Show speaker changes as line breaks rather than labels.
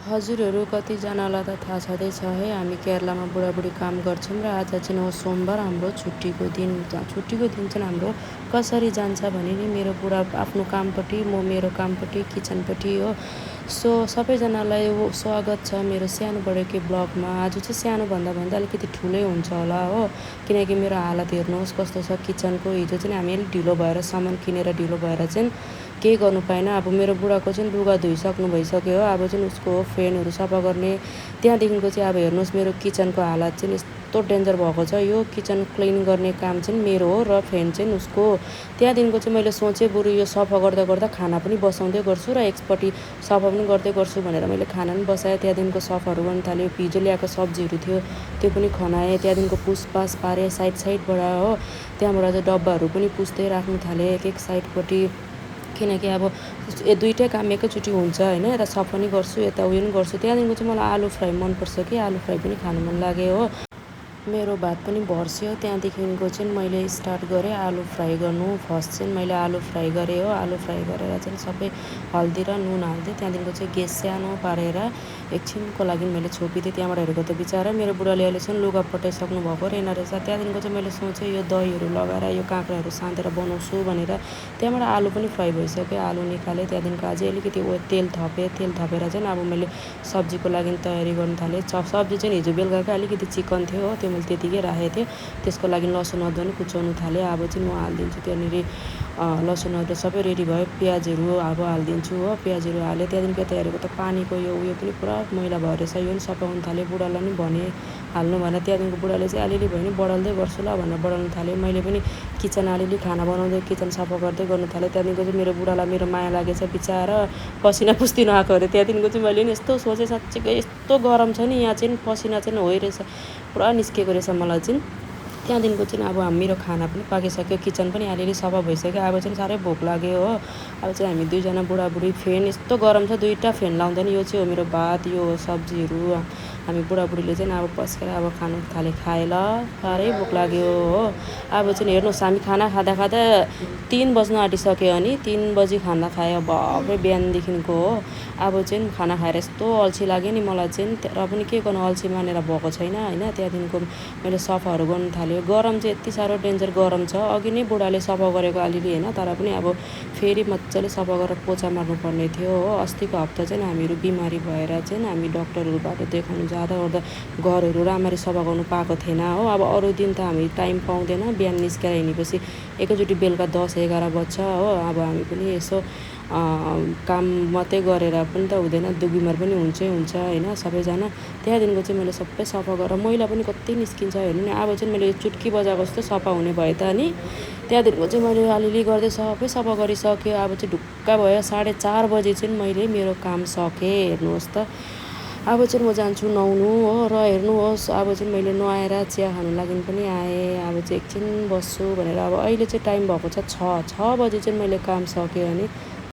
हजुरहरू कतिजनालाई त थाहा छँदैछ है, हामी केरलामा बुढाबुढी काम गर्छौँ र आज चाहिँ हो सोमबार हाम्रो छुट्टीको दिन। छुट्टीको दिन चाहिँ हाम्रो कसरी जान्छ भने नि मेरो बुढा आफ्नो कामपट्टि, म मेरो कामपट्टि, किचनपट्टि हो। सो सबैजनालाई स्वागत छ मेरो सानोबडेको ब्लगमा। आज चाहिँ सानो भन्दा अलिकति ठुलै हुन्छ होला हो, किनकि मेरो हालत हेर्नुहोस् कस्तो छ किचनको। हिजो चाहिँ हामी अलिक ढिलो भएर सामान किनेर ढिलो भएर चाहिँ केही गर्नु पाएन। अब मेरो बुढाको चाहिँ लुगा धोइसक्नु भइसक्यो हो, अब चाहिँ उसको फ्यानहरू सफा गर्ने। त्यहाँदेखिको चाहिँ अब हेर्नुहोस् मेरो किचनको हालत चाहिँ यस्तो डेन्जर भएको छ। यो किचन क्लिन गर्ने काम चाहिँ मेरो हो र फ्यान चाहिँ उसको। त्यहाँदेखिको चाहिँ मैले सोचेँ बरु यो सफा गर्दा गर्दा खाना पनि बसाउँदै गर्छु र एकपट्टि सफा पनि गर्दै गर्छु भनेर मैले खाना पनि बसाएँ। त्यहाँदेखिको सफाहरू गर्न थाल्यो, हिजो ल्याएको सब्जीहरू थियो त्यो पनि खनाएँ। त्यहाँदेखिको पुसपास पारेँ साइडबाट हो, त्यहाँबाट चाहिँ डब्बाहरू पनि पुस्दै राख्नु थालेँ एक एक साइडपट्टि, किनकि अब दुइटै काम एकैचोटि हुन्छ होइन। यता सफा पनि गर्छु यता उयो पनि गर्छु। त्यहाँदेखिको चाहिँ मलाई आलु फ्राई मनपर्छ कि आलु फ्राई पनि खानु मन लाग्यो हो। मेरो भात पनि भर्स्यो। त्यहाँदेखिको चाहिँ मैले स्टार्ट गरेँ आलु फ्राई गर्नु। फर्स्ट चाहिँ मैले आलु फ्राई गरेँ हो। आलु फ्राई गरेर चाहिँ सबै हल्दी र नुन हाल्थेँ। त्यहाँदेखिको चाहिँ ग्यास सानो पारेर एकछिनको लागि मैले छोपिदिएँ। त्यहाँबाट हेरेको त बिचरा मेरो बुढाले अहिलेसम्म लुगा पटाइसक्नु भएको रहेछ। त्यहाँदेखिको चाहिँ मैले सोचेँ यो दहीहरू लगाएर यो काँक्राहरू साँधेर बनाउँछु भनेर। त्यहाँबाट आलु पनि फ्राई भइसक्यो, आलु निकालेँ। त्यहाँदेखिको अझै अलिकति तेल थपेँ। तेल थपेर चाहिँ अब मैले सब्जीको लागि तयारी गर्नु थालेँ। सब्जी चाहिँ हिजो बेलुकाकै अलिकति चिकन थियो हो, त्यो मैले त्यतिकै राखेको थिएँ। त्यसको लागि लसुन अदुवा पनि कुचाउनु थालेँ। अब चाहिँ म हालिदिन्छु त्यहाँनिर लसुन अदुवा सबै रेडी भयो। प्याजहरू अब हालिदिन्छु हो, प्याजहरू हालेँ। त्यहाँदेखिको यता हेरेको त पानीको यो उयो पनि पुरा मैला भएर रहेछ, यो पनि सफा गर्नु थालेँ। बुढालाई पनि भने हाल्नु भनेर। त्यहाँदेखिको बुढाले चाहिँ अलिअलि भयो भने बढाल्दै गर्छु ल भनेर बढाउनु थालेँ। मैले पनि किचन अलिअलि खाना बनाउँदै किचन सफा गर्दै गर्नु थालेँ। त्यहाँदेखिको चाहिँ मेरो बुढालाई मेरो माया लागेछ बिचरा, पसिना पुस्तिनु आएको अरे। त्यहाँदेखिको चाहिँ मैले नि यस्तो सोचेँ साँच्चीकै यस्तो गरम छ नि यहाँ चाहिँ, पसिना चाहिँ होइन पुरा निस्केको रहेछ मलाई चाहिँ। त्यहाँदेखिको चाहिँ अब मेरो खाना पनि पाकिसक्यो, किचन पनि अलिअलि सफा भइसक्यो। अब चाहिँ साह्रै भोक लाग्यो हो। अब चाहिँ हामी दुईजना बुढाबुढी फेन यस्तो गरम छ, दुईवटा फेन लाउँदैन। यो चाहिँ हो मेरो भात, यो हो सब्जीहरू। हामी बुढाबुढीले चाहिँ अब पस्केर अब खानु थालेँ। खाएँ ल, साह्रै भोक लाग्यो हो। अब चाहिँ हेर्नुहोस् हामी खाना खाँदा खाँदा 3 बज्न आँटिसक्यो अनि 3 बजी खाना खायो भए बिहानदेखिको हो। अब चाहिँ खाना खाएर यस्तो अल्छी लाग्यो नि मलाई चाहिँ, र पनि के गर्नु अल्छी मानेर भएको छैन होइन। त्यहाँदेखिको मैले सफाहरू गर्नु थाल्यो। गरम चाहिँ यति साह्रो डेन्जर गरम छ। अघि नै बुढाले सफा गरेको अलिअलि होइन, तर पनि अब फेरि मजाले सफा गरेर पोचा मार्नुपर्ने थियो हो। अस्तिको हप्ता चाहिँ हामीहरू बिमारी भएर चाहिँ हामी डक्टरहरूबाट देखाउनु जाँदा ओर्दा घरहरू राम्ररी सफा गर्नु पाएको थिएन हो। अब अरू दिन त हामी टाइम पाउँदैन, बिहान निस्केर हिँडेपछि एकैचोटि बेलुका 10-11 बज्छ हो। अब हामी पनि यसो काम मात्रै गरेर पनि त हुँदैन, बिमार पनि हुन्छ होइन सबैजना। त्यहाँदेखिको चाहिँ मैले सबै सफा गरेर मैला पनि कति निस्किन्छ हेर्नु नि। अब चाहिँ मैले चुट्की बजाएको जस्तो सफा हुने भयो त अनि। त्यहाँदेखिको चाहिँ मैले अलिअलि गर्दै सबै सफा गरिसकेँ। अब चाहिँ ढुक्क भयो 4:30 बजी चाहिँ मैले मेरो काम सकेँ हेर्नुहोस् त। अब चाहिँ म जान्छु नुहाउनु हो, र हेर्नुहोस् अब चाहिँ मैले नुहाएर चिया खानु लागि पनि आएँ। अब चाहिँ एकछिन बस्छु भनेर अब अहिले चाहिँ टाइम भएको छ 6 बजी चाहिँ मैले काम सकेँ अनि